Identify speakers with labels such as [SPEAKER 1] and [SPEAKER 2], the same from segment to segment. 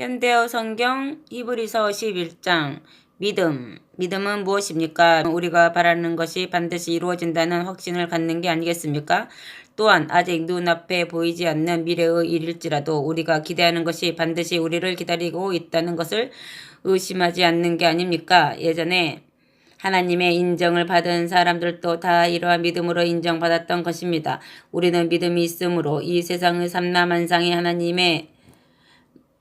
[SPEAKER 1] 현대어 성경 히브리서 11장 믿음은 무엇입니까? 우리가 바라는 것이 반드시 이루어진다는 확신을 갖는 게 아니겠습니까? 또한 아직 눈앞에 보이지 않는 미래의 일일지라도 우리가 기대하는 것이 반드시 우리를 기다리고 있다는 것을 의심하지 않는 게 아닙니까? 예전에 하나님의 인정을 받은 사람들도 다 이러한 믿음으로 인정받았던 것입니다. 우리는 믿음이 있으므로 이 세상의 삼라만상이 하나님의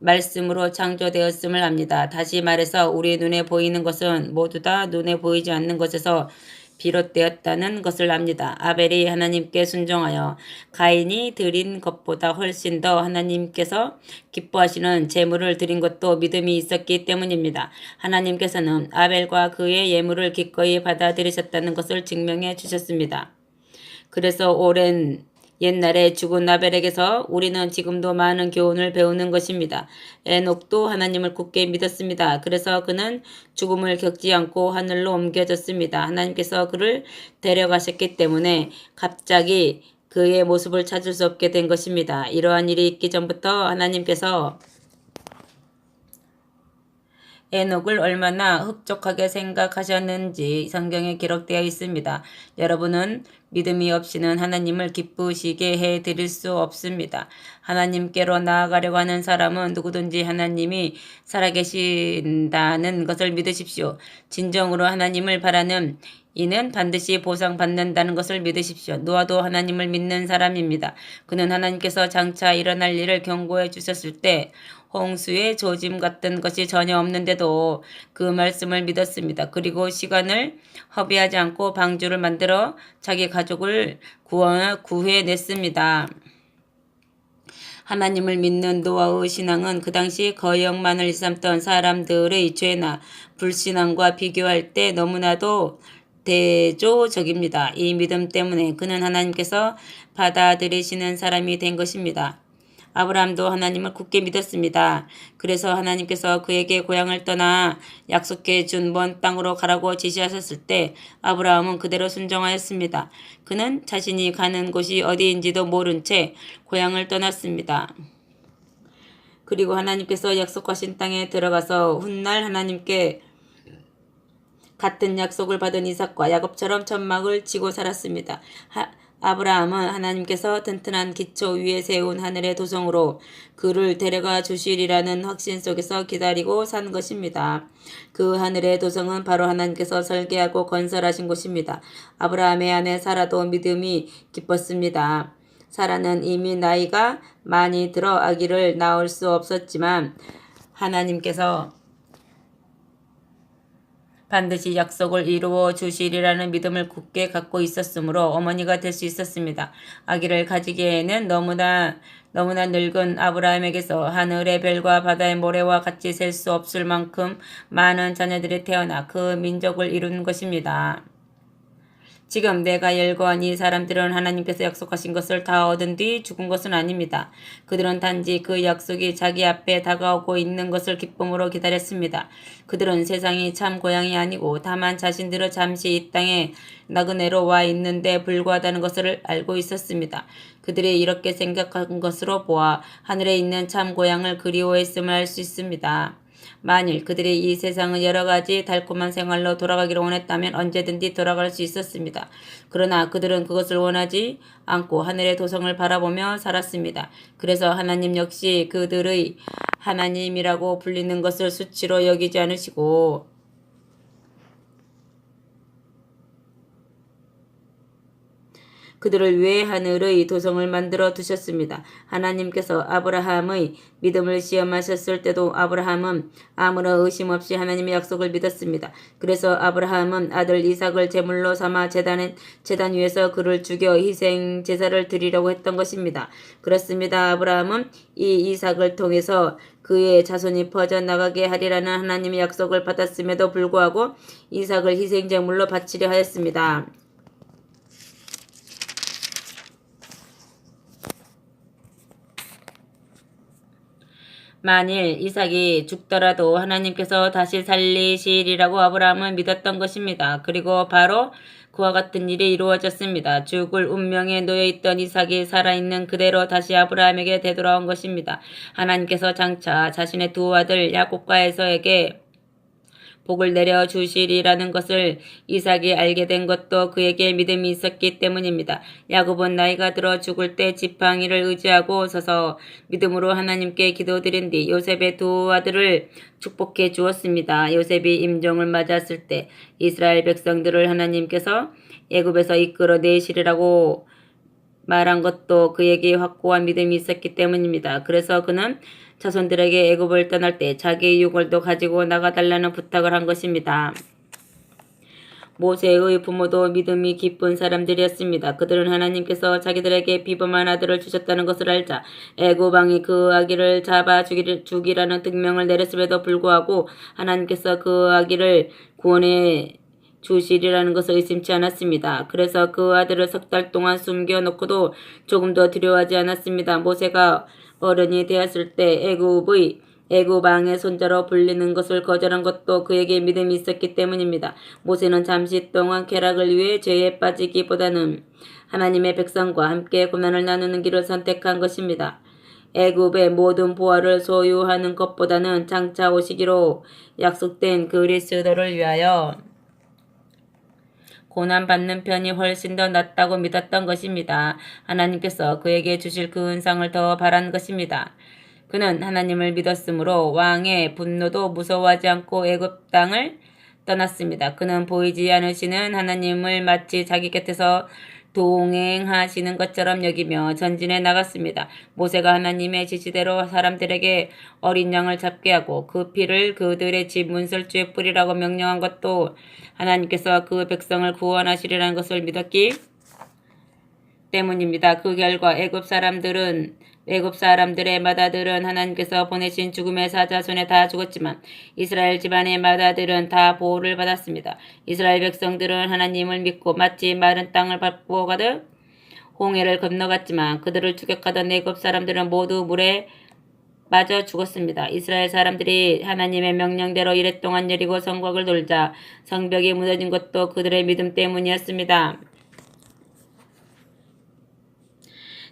[SPEAKER 1] 말씀으로 창조되었음을 압니다. 다시 말해서 우리 눈에 보이는 것은 모두 다 눈에 보이지 않는 것에서 비롯되었다는 것을 압니다. 아벨이 하나님께 순종하여 가인이 드린 것보다 훨씬 더 하나님께서 기뻐하시는 제물을 드린 것도 믿음이 있었기 때문입니다. 하나님께서는 아벨과 그의 예물을 기꺼이 받아들이셨다는 것을 증명해 주셨습니다. 그래서 오랜 옛날에 죽은 아벨에게서 우리는 지금도 많은 교훈을 배우는 것입니다. 에녹도 하나님을 굳게 믿었습니다. 그래서 그는 죽음을 겪지 않고 하늘로 옮겨졌습니다. 하나님께서 그를 데려가셨기 때문에 갑자기 그의 모습을 찾을 수 없게 된 것입니다. 이러한 일이 있기 전부터 하나님께서 에녹을 얼마나 흡족하게 생각하셨는지 성경에 기록되어 있습니다. 여러분은 믿음이 없이는 하나님을 기쁘시게 해드릴 수 없습니다. 하나님께로 나아가려고 하는 사람은 누구든지 하나님이 살아계신다는 것을 믿으십시오. 진정으로 하나님을 바라는 이는 반드시 보상받는다는 것을 믿으십시오. 노아도 하나님을 믿는 사람입니다. 그는 하나님께서 장차 일어날 일을 경고해 주셨을 때 홍수의 조짐 같은 것이 전혀 없는데도 그 말씀을 믿었습니다. 그리고 시간을 허비하지 않고 방주를 만들어 자기 가족을 구해냈습니다. 하나님을 믿는 노아의 신앙은 그 당시 거역만을 일삼던 사람들의 죄나 불신앙과 비교할 때 너무나도 대조적입니다. 이 믿음 때문에 그는 하나님께서 받아들이시는 사람이 된 것입니다. 아브라함도 하나님을 굳게 믿었습니다. 그래서 하나님께서 그에게 고향을 떠나 약속해 준 먼 땅으로 가라고 지시하셨을 때 아브라함은 그대로 순종하였습니다. 그는 자신이 가는 곳이 어디인지도 모른 채 고향을 떠났습니다. 그리고 하나님께서 약속하신 땅에 들어가서 훗날 하나님께 같은 약속을 받은 이삭과 야곱처럼 천막을 치고 살았습니다. 아브라함은 하나님께서 튼튼한 기초 위에 세운 하늘의 도성으로 그를 데려가 주시리라는 확신 속에서 기다리고 산 것입니다. 그 하늘의 도성은 바로 하나님께서 설계하고 건설하신 곳입니다. 아브라함의 아내 사라도 믿음이 깊었습니다. 사라는 이미 나이가 많이 들어 아기를 낳을 수 없었지만 하나님께서 반드시 약속을 이루어 주시리라는 믿음을 굳게 갖고 있었으므로 어머니가 될 수 있었습니다. 아기를 가지기에는 너무나 늙은 아브라함에게서 하늘의 별과 바다의 모래와 같이 셀 수 없을 만큼 많은 자녀들이 태어나 그 민족을 이룬 것입니다. 지금 내가 열거한 이 사람들은 하나님께서 약속하신 것을 다 얻은 뒤 죽은 것은 아닙니다. 그들은 단지 그 약속이 자기 앞에 다가오고 있는 것을 기쁨으로 기다렸습니다. 그들은 세상이 참 고향이 아니고 다만 자신들은 잠시 이 땅에 나그네로 와 있는데 불과하다는 것을 알고 있었습니다. 그들이 이렇게 생각한 것으로 보아 하늘에 있는 참 고향을 그리워했음을 알 수 있습니다. 만일 그들이 이 세상의 여러 가지 달콤한 생활로 돌아가기를 원했다면 언제든지 돌아갈 수 있었습니다. 그러나 그들은 그것을 원하지 않고 하늘의 도성을 바라보며 살았습니다. 그래서 하나님 역시 그들의 하나님이라고 불리는 것을 수치로 여기지 않으시고 그들을 위해 하늘의 도성을 만들어 두셨습니다. 하나님께서 아브라함의 믿음을 시험하셨을 때도 아브라함은 아무런 의심 없이 하나님의 약속을 믿었습니다. 그래서 아브라함은 아들 이삭을 제물로 삼아 제단 위에서 그를 죽여 희생 제사를 드리려고 했던 것입니다. 그렇습니다. 아브라함은 이 이삭을 통해서 그의 자손이 퍼져나가게 하리라는 하나님의 약속을 받았음에도 불구하고 이삭을 희생제물로 바치려 하였습니다. 만일 이삭이 죽더라도 하나님께서 다시 살리시리라고 아브라함은 믿었던 것입니다. 그리고 바로 그와 같은 일이 이루어졌습니다. 죽을 운명에 놓여있던 이삭이 살아있는 그대로 다시 아브라함에게 되돌아온 것입니다. 하나님께서 장차 자신의 두 아들 야곱과 에서에게 복을 내려 주시리라는 것을 이삭이 알게 된 것도 그에게 믿음이 있었기 때문입니다. 야곱은 나이가 들어 죽을 때 지팡이를 의지하고 서서 믿음으로 하나님께 기도드린 뒤 요셉의 두 아들을 축복해 주었습니다. 요셉이 임종을 맞았을 때 이스라엘 백성들을 하나님께서 애굽에서 이끌어내시리라고 말한 것도 그에게 확고한 믿음이 있었기 때문입니다. 그래서 그는 자손들에게 애굽을 떠날 때 자기의 유골도 가지고 나가달라는 부탁을 한 것입니다. 모세의 부모도 믿음이 깊은 사람들이었습니다. 그들은 하나님께서 자기들에게 비범한 아들을 주셨다는 것을 알자 애굽 왕이 그 아기를 잡아 죽이라는 특명을 내렸음에도 불구하고 하나님께서 그 아기를 구원해 주시리라는 것을 의심치 않았습니다. 그래서 그 아들을 석 달 동안 숨겨놓고도 조금도 두려워하지 않았습니다. 모세가 어른이 되었을 때 애굽 왕의 손자로 불리는 것을 거절한 것도 그에게 믿음이 있었기 때문입니다. 모세는 잠시 동안 쾌락을 위해 죄에 빠지기보다는 하나님의 백성과 함께 고난을 나누는 길을 선택한 것입니다. 애굽의 모든 보화를 소유하는 것보다는 장차 오시기로 약속된 그리스도를 위하여 고난받는 편이 훨씬 더 낫다고 믿었던 것입니다. 하나님께서 그에게 주실 그 은상을 더 바란 것입니다. 그는 하나님을 믿었으므로 왕의 분노도 무서워하지 않고 애굽 땅을 떠났습니다. 그는 보이지 않으시는 하나님을 마치 자기 곁에서 동행하시는 것처럼 여기며 전진해 나갔습니다. 모세가 하나님의 지시대로 사람들에게 어린 양을 잡게 하고 그 피를 그들의 집 문설주에 뿌리라고 명령한 것도 하나님께서 그 백성을 구원하시리라는 것을 믿었기 때문입니다. 그 결과 애굽 사람들의 맏아들은 하나님께서 보내신 죽음의 사자 손에 다 죽었지만 이스라엘 집안의 맏아들은 다 보호를 받았습니다. 이스라엘 백성들은 하나님을 믿고 마치 마른 땅을 밟고 가듯 홍해를 건너갔지만 그들을 추격하던 애굽 사람들은 모두 물에 맞아 죽었습니다. 이스라엘 사람들이 하나님의 명령대로 이랫동안 여리고 성곽을 돌자 성벽이 무너진 것도 그들의 믿음 때문이었습니다.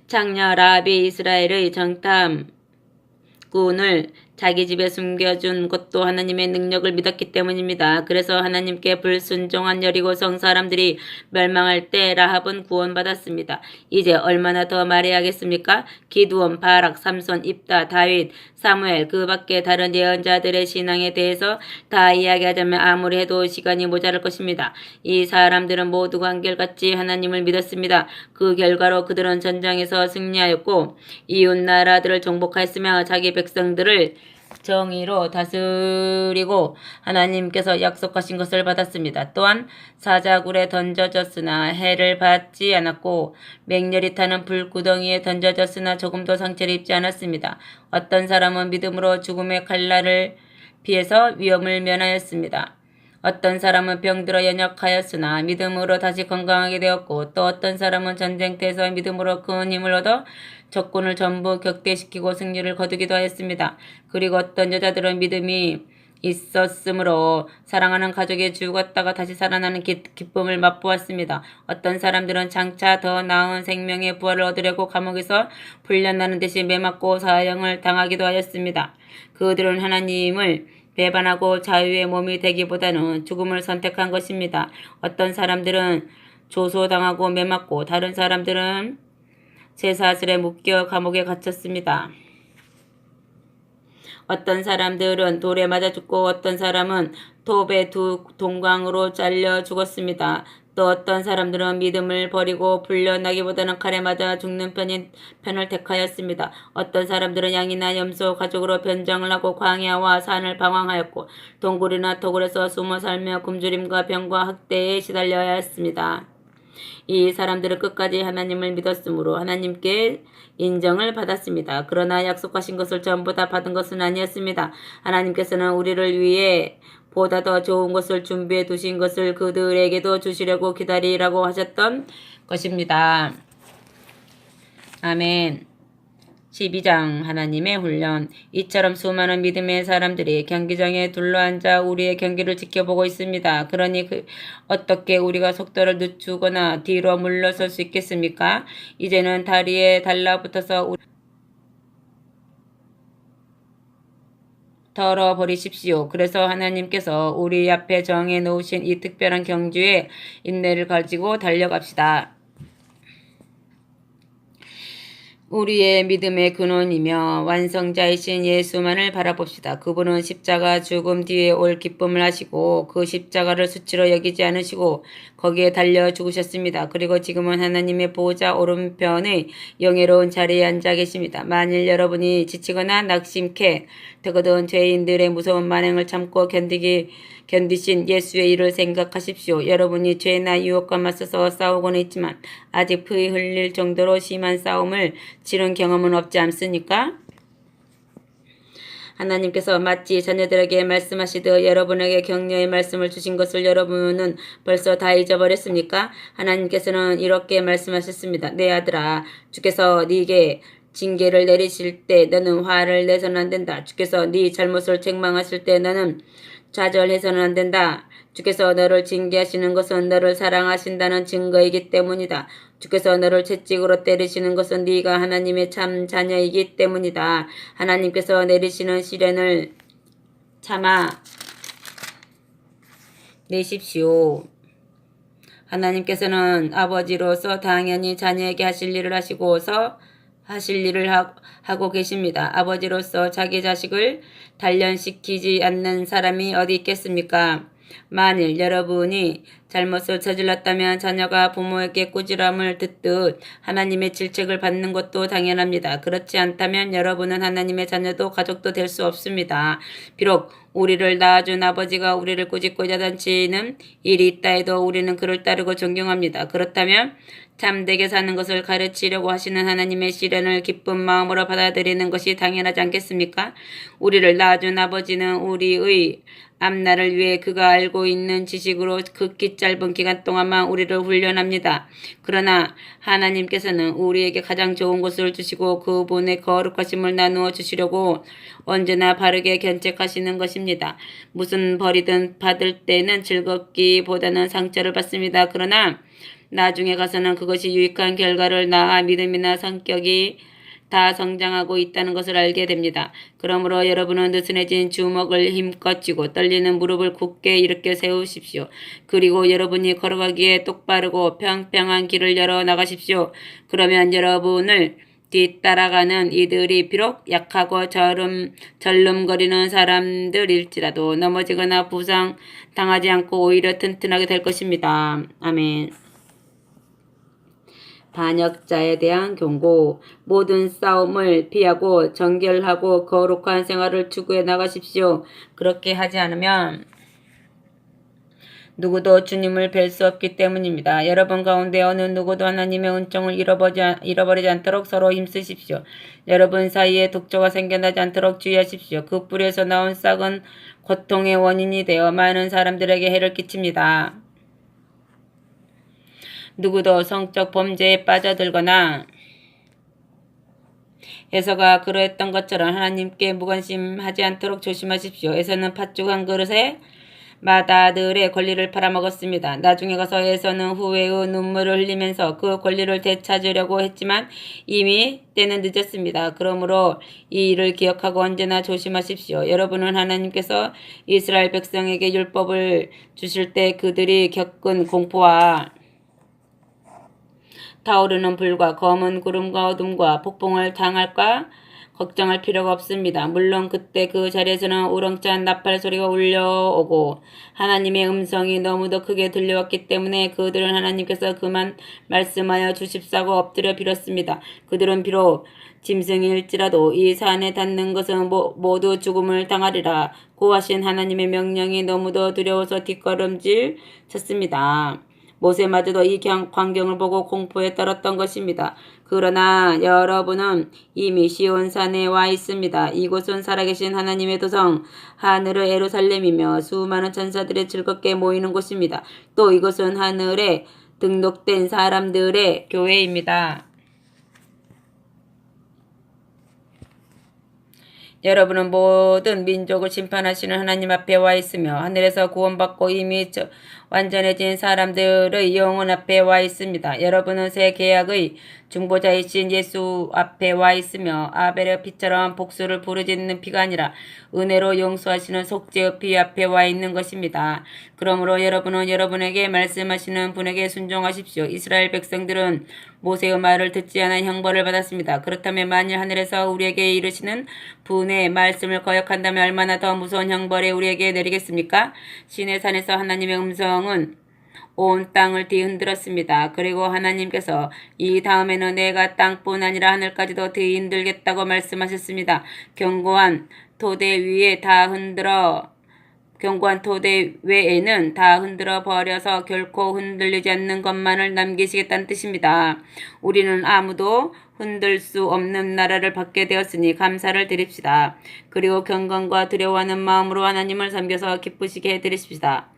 [SPEAKER 1] 장녀 라합이 이스라엘의 정탐꾼을 자기 집에 숨겨준 것도 하나님의 능력을 믿었기 때문입니다. 그래서 하나님께 불순종한 여리고성 사람들이 멸망할 때 라합은 구원받았습니다. 이제 얼마나 더 말해야겠습니까? 기드온, 바락, 삼손, 입다, 다윗, 사무엘, 그 밖에 다른 예언자들의 신앙에 대해서 다 이야기하자면 아무리 해도 시간이 모자랄 것입니다. 이 사람들은 모두 한결같이 하나님을 믿었습니다. 그 결과로 그들은 전장에서 승리하였고 이웃 나라들을 정복하였으며 자기 백성들을 정의로 다스리고 하나님께서 약속하신 것을 받았습니다. 또한 사자굴에 던져졌으나 해를 받지 않았고 맹렬히 타는 불구덩이에 던져졌으나 조금도 상처를 입지 않았습니다. 어떤 사람은 믿음으로 죽음의 칼날을 피해서 위험을 면하였습니다. 어떤 사람은 병들어 연약하였으나 믿음으로 다시 건강하게 되었고 또 어떤 사람은 전쟁터에서 믿음으로 큰 힘을 얻어 적군을 전부 격퇴시키고 승리를 거두기도 하였습니다. 그리고 어떤 여자들은 믿음이 있었으므로 사랑하는 가족이 죽었다가 다시 살아나는 기쁨을 맛보았습니다. 어떤 사람들은 장차 더 나은 생명의 부활을 얻으려고 감옥에서 풀려나는 대신 매맞고 사형을 당하기도 하였습니다. 그들은 하나님을 배반하고 자유의 몸이 되기보다는 죽음을 선택한 것입니다. 어떤 사람들은 조소당하고 매맞고 다른 사람들은 쇠사슬에 묶여 감옥에 갇혔습니다. 어떤 사람들은 돌에 맞아 죽고 어떤 사람은 톱의 두 동광으로 잘려 죽었습니다. 또 어떤 사람들은 믿음을 버리고 풀려나기보다는 칼에 맞아 죽는 편을 택하였습니다. 어떤 사람들은 양이나 염소 가족으로 변장을 하고 광야와 산을 방황하였고 동굴이나 토굴에서 숨어 살며 굶주림과 병과 학대에 시달려야 했습니다. 이 사람들은 끝까지 하나님을 믿었으므로 하나님께 인정을 받았습니다. 그러나 약속하신 것을 전부 다 받은 것은 아니었습니다. 하나님께서는 우리를 위해 보다 더 좋은 것을 준비해 두신 것을 그들에게도 주시려고 기다리라고 하셨던 것입니다. 아멘. 12장 하나님의 훈련. 이처럼 수많은 믿음의 사람들이 경기장에 둘러앉아 우리의 경기를 지켜보고 있습니다. 그러니 어떻게 우리가 속도를 늦추거나 뒤로 물러설 수 있겠습니까? 이제는 다리에 달라붙어서 덜어버리십시오. 그래서 하나님께서 우리 앞에 정해 놓으신 이 특별한 경주에 인내를 가지고 달려갑시다. 우리의 믿음의 근원이며 완성자이신 예수만을 바라봅시다. 그분은 십자가 죽음 뒤에 올 기쁨을 하시고 그 십자가를 수치로 여기지 않으시고 거기에 달려 죽으셨습니다. 그리고 지금은 하나님의 보호자 오른편의 영예로운 자리에 앉아 계십니다. 만일 여러분이 지치거나 낙심케 되거든 죄인들의 무서운 만행을 참고 견디신 예수의 일을 생각하십시오. 여러분이 죄나 유혹과 맞서서 싸우고는 있지만 아직 피 흘릴 정도로 심한 싸움을 치른 경험은 없지 않습니까? 하나님께서 마치 자녀들에게 말씀하시듯 여러분에게 격려의 말씀을 주신 것을 여러분은 벌써 다 잊어버렸습니까? 하나님께서는 이렇게 말씀하셨습니다. 내 아들아, 주께서 네게 징계를 내리실 때 너는 화를 내서는 안 된다. 주께서 네 잘못을 책망하실 때 너는 좌절해서는 안 된다. 주께서 너를 징계하시는 것은 너를 사랑하신다는 증거이기 때문이다. 주께서 너를 채찍으로 때리시는 것은 네가 하나님의 참 자녀이기 때문이다. 하나님께서 내리시는 시련을 참아 내십시오. 하나님께서는 아버지로서 당연히 자녀에게 하실 일을 하고 계십니다. 아버지로서 자기 자식을 단련시키지 않는 사람이 어디 있겠습니까? 만일 여러분이 잘못을 저질렀다면 자녀가 부모에게 꾸지람을 듣듯 하나님의 질책을 받는 것도 당연합니다. 그렇지 않다면 여러분은 하나님의 자녀도 가족도 될 수 없습니다. 비록 우리를 낳아준 아버지가 우리를 꾸짖고 야단치는 일이 있다 해도 우리는 그를 따르고 존경합니다. 그렇다면 참되게 사는 것을 가르치려고 하시는 하나님의 시련을 기쁜 마음으로 받아들이는 것이 당연하지 않겠습니까? 우리를 낳아준 아버지는 우리의 앞날을 위해 그가 알고 있는 지식으로 극히 짧은 기간 동안만 우리를 훈련합니다. 그러나 하나님께서는 우리에게 가장 좋은 것을 주시고 그분의 거룩하심을 나누어 주시려고 언제나 바르게 견책하시는 것입니다. 무슨 벌이든 받을 때는 즐겁기보다는 상처를 받습니다. 그러나 나중에 가서는 그것이 유익한 결과를 낳아 믿음이나 성격이 다 성장하고 있다는 것을 알게 됩니다. 그러므로 여러분은 느슨해진 주먹을 힘껏 쥐고 떨리는 무릎을 굳게 일으켜 세우십시오. 그리고 여러분이 걸어가기에 똑바르고 평평한 길을 열어 나가십시오. 그러면 여러분을 뒤따라가는 이들이 비록 약하고 절름거리는 사람들일지라도 넘어지거나 부상당하지 않고 오히려 튼튼하게 될 것입니다. 아멘. 반역자에 대한 경고. 모든 싸움을 피하고 정결하고 거룩한 생활을 추구해 나가십시오. 그렇게 하지 않으면 누구도 주님을 뵐 수 없기 때문입니다. 여러분 가운데 어느 누구도 하나님의 은총을 잃어버리지 않도록 서로 힘쓰십시오. 여러분 사이에 독조가 생겨나지 않도록 주의하십시오. 그 뿌리에서 나온 싹은 고통의 원인이 되어 많은 사람들에게 해를 끼칩니다. 누구도 성적 범죄에 빠져들거나 에서가 그러했던 것처럼 하나님께 무관심하지 않도록 조심하십시오. 에서는 팥죽 한 그릇에 마다들의 권리를 팔아먹었습니다. 나중에 가서 에서는 후회의 눈물을 흘리면서 그 권리를 되찾으려고 했지만 이미 때는 늦었습니다. 그러므로 이 일을 기억하고 언제나 조심하십시오. 여러분은 하나님께서 이스라엘 백성에게 율법을 주실 때 그들이 겪은 공포와 타오르는 불과 검은 구름과 어둠과 폭풍을 당할까 걱정할 필요가 없습니다. 물론 그때 그 자리에서는 우렁찬 나팔 소리가 울려오고 하나님의 음성이 너무도 크게 들려왔기 때문에 그들은 하나님께서 그만 말씀하여 주십사고 엎드려 빌었습니다. 그들은 비록 짐승일지라도 이 산에 닿는 것은 모두 죽음을 당하리라. 고하신 하나님의 명령이 너무도 두려워서 뒷걸음질 쳤습니다. 모세마저도 이 광경을 보고 공포에 떨었던 것입니다. 그러나 여러분은 이미 시온산에 와 있습니다. 이곳은 살아계신 하나님의 도성, 하늘의 예루살렘이며 수많은 천사들이 즐겁게 모이는 곳입니다. 또 이곳은 하늘에 등록된 사람들의 교회입니다. 여러분은 모든 민족을 심판하시는 하나님 앞에 와 있으며 하늘에서 구원받고 이미 완전해진 사람들의 영혼 앞에 와 있습니다. 여러분은 새 계약의 중보자이신 예수 앞에 와 있으며 아벨의 피처럼 복수를 부르짖는 피가 아니라 은혜로 용서하시는 속죄의 피 앞에 와 있는 것입니다. 그러므로 여러분은 여러분에게 말씀하시는 분에게 순종하십시오. 이스라엘 백성들은 모세의 말을 듣지 않아 형벌을 받았습니다. 그렇다면 만일 하늘에서 우리에게 이르시는 분의 말씀을 거역한다면 얼마나 더 무서운 형벌이 우리에게 내리겠습니까? 시내산에서 하나님의 음성은 온 땅을 뒤흔들었습니다. 그리고 하나님께서 이 다음에는 내가 땅뿐 아니라 하늘까지도 뒤흔들겠다고 말씀하셨습니다. 견고한 토대 외에는 다 흔들어 버려서 결코 흔들리지 않는 것만을 남기시겠다는 뜻입니다. 우리는 아무도 흔들 수 없는 나라를 받게 되었으니 감사를 드립시다. 그리고 경건과 두려워하는 마음으로 하나님을 섬겨서 기쁘시게 해드립시다.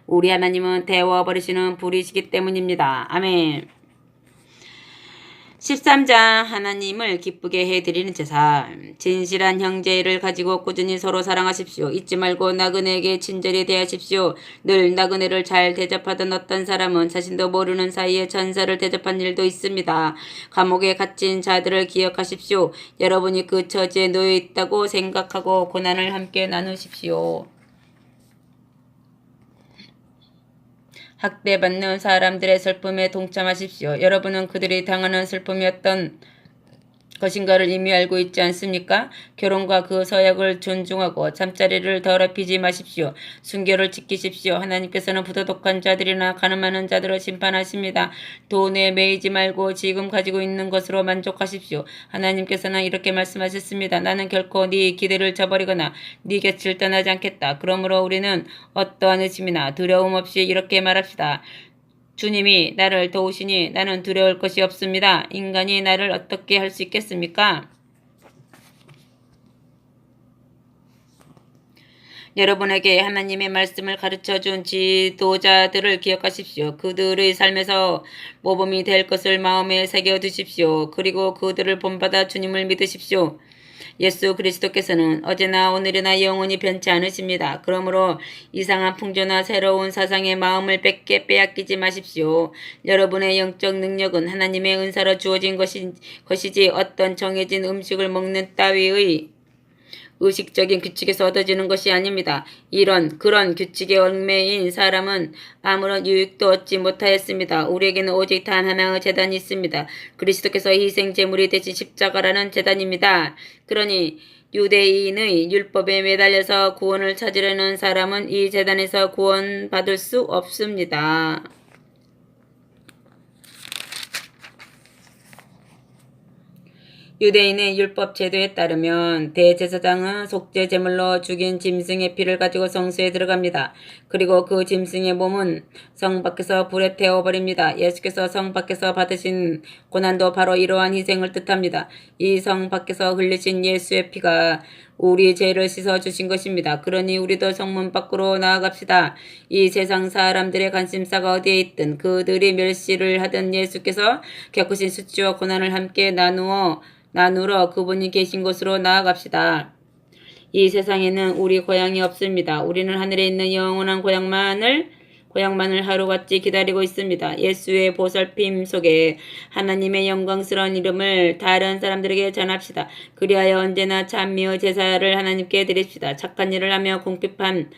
[SPEAKER 1] 우리 하나님은 태워버리시는 불이시기 때문입니다. 아멘. 13장 하나님을 기쁘게 해드리는 제사. 진실한 형제를 가지고 꾸준히 서로 사랑하십시오. 잊지 말고 나그네에게 친절히 대하십시오. 늘 나그네를 잘 대접하던 어떤 사람은 자신도 모르는 사이에 천사를 대접한 일도 있습니다. 감옥에 갇힌 자들을 기억하십시오. 여러분이 그 처지에 놓여 있다고 생각하고 고난을 함께 나누십시오. 학대받는 사람들의 슬픔에 동참하십시오. 여러분은 그들이 당하는 슬픔이 어떤 것인가를 이미 알고 있지 않습니까? 결혼과 그 서약을 존중하고 잠자리를 더럽히지 마십시오. 순결을 지키십시오. 하나님께서는 부도덕한 자들이나 가늠하는 자들을 심판하십니다. 돈에 매이지 말고 지금 가지고 있는 것으로 만족하십시오. 하나님께서는 이렇게 말씀하셨습니다. 나는 결코 네 기대를 저버리거나 네 곁을 떠나지 않겠다. 그러므로 우리는 어떠한 의심이나 두려움 없이 이렇게 말합시다. 주님이 나를 도우시니 나는 두려울 것이 없습니다. 인간이 나를 어떻게 할 수 있겠습니까? 여러분에게 하나님의 말씀을 가르쳐준 지도자들을 기억하십시오. 그들의 삶에서 모범이 될 것을 마음에 새겨두십시오. 그리고 그들을 본받아 주님을 믿으십시오. 예수 그리스도께서는 어제나 오늘이나 영원히 변치 않으십니다. 그러므로 이상한 풍조나 새로운 사상의 마음을 빼앗기지 마십시오. 여러분의 영적 능력은 하나님의 은사로 주어진 것이지 어떤 정해진 음식을 먹는 따위의 의식적인 규칙에서 얻어지는 것이 아닙니다. 그런 규칙에 얽매인 사람은 아무런 유익도 얻지 못하였습니다. 우리에게는 오직 단 하나의 제단이 있습니다. 그리스도께서 희생 제물이 되신 십자가라는 제단입니다. 그러니 유대인의 율법에 매달려서 구원을 찾으려는 사람은 이 제단에서 구원받을 수 없습니다. 유대인의 율법 제도에 따르면 대제사장은 속죄 제물로 죽인 짐승의 피를 가지고 성소에 들어갑니다. 그리고 그 짐승의 몸은 성 밖에서 불에 태워버립니다. 예수께서 성 밖에서 받으신 고난도 바로 이러한 희생을 뜻합니다. 이 성 밖에서 흘리신 예수의 피가 우리 죄를 씻어주신 것입니다. 그러니 우리도 성문 밖으로 나아갑시다. 이 세상 사람들의 관심사가 어디에 있든 그들이 멸시를 하던 예수께서 겪으신 수치와 고난을 함께 나누러 그분이 계신 곳으로 나아갑시다. 이 세상에는 우리 고향이 없습니다. 우리는 하늘에 있는 영원한 고향만을 하루같이 기다리고 있습니다. 예수의 보살핌 속에 하나님의 영광스러운 이름을 다른 사람들에게 전합시다. 그리하여 언제나 찬미의 제사를 하나님께 드립시다. 착한 일을 하며 궁핍한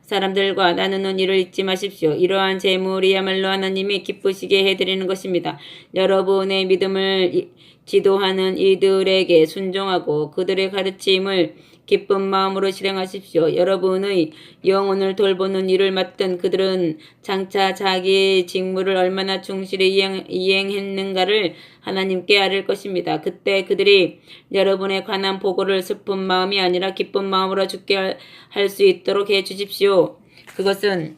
[SPEAKER 1] 사람들과 나누는 일을 잊지 마십시오. 이러한 제물이야말로 하나님이 기쁘시게 해드리는 것입니다. 여러분의 믿음을 지도하는 이들에게 순종하고 그들의 가르침을 기쁜 마음으로 실행하십시오. 여러분의 영혼을 돌보는 일을 맡은 그들은 장차 자기의 직무를 얼마나 충실히 이행했는가를 하나님께 아릴 것입니다. 그때 그들이 여러분에 관한 보고를 슬픈 마음이 아니라 기쁜 마음으로 죽게 할 수 있도록 해주십시오. 그것은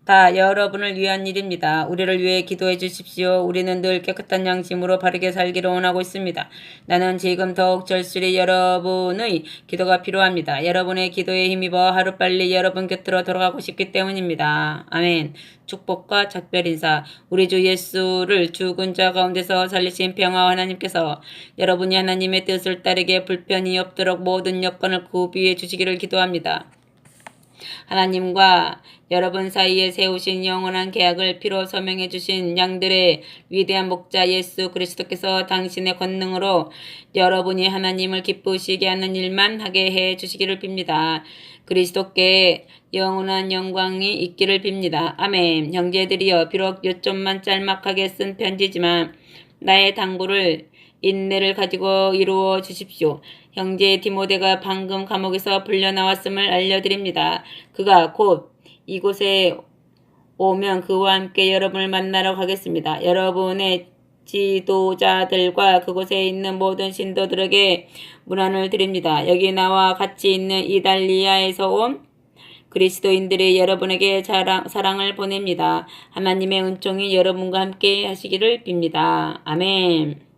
[SPEAKER 1] 다 여러분을 위한 일입니다. 우리를 위해 기도해 주십시오. 우리는 늘 깨끗한 양심으로 바르게 살기를 원하고 있습니다. 나는 지금 더욱 절실히 여러분의 기도가 필요합니다. 여러분의 기도에 힘입어 하루빨리 여러분 곁으로 돌아가고 싶기 때문입니다. 아멘. 축복과 작별 인사. 우리 주 예수를 죽은 자 가운데서 살리신 평화와 하나님께서 여러분이 하나님의 뜻을 따르게 불편이 없도록 모든 여건을 구비해 주시기를 기도합니다. 하나님과 여러분 사이에 세우신 영원한 계약을 피로 서명해 주신 양들의 위대한 목자 예수 그리스도께서 당신의 권능으로 여러분이 하나님을 기쁘시게 하는 일만 하게 해 주시기를 빕니다. 그리스도께 영원한 영광이 있기를 빕니다. 아멘. 형제들이여, 비록 요점만 짤막하게 쓴 편지지만 나의 당부를 인내를 가지고 이루어 주십시오. 형제 디모데가 방금 감옥에서 풀려나왔음을 알려드립니다. 그가 곧 이곳에 오면 그와 함께 여러분을 만나러 가겠습니다. 여러분의 지도자들과 그곳에 있는 모든 신도들에게 문안을 드립니다. 여기 나와 같이 있는 이달리아에서 온 그리스도인들이 여러분에게 사랑을 보냅니다. 하나님의 은총이 여러분과 함께 하시기를 빕니다. 아멘.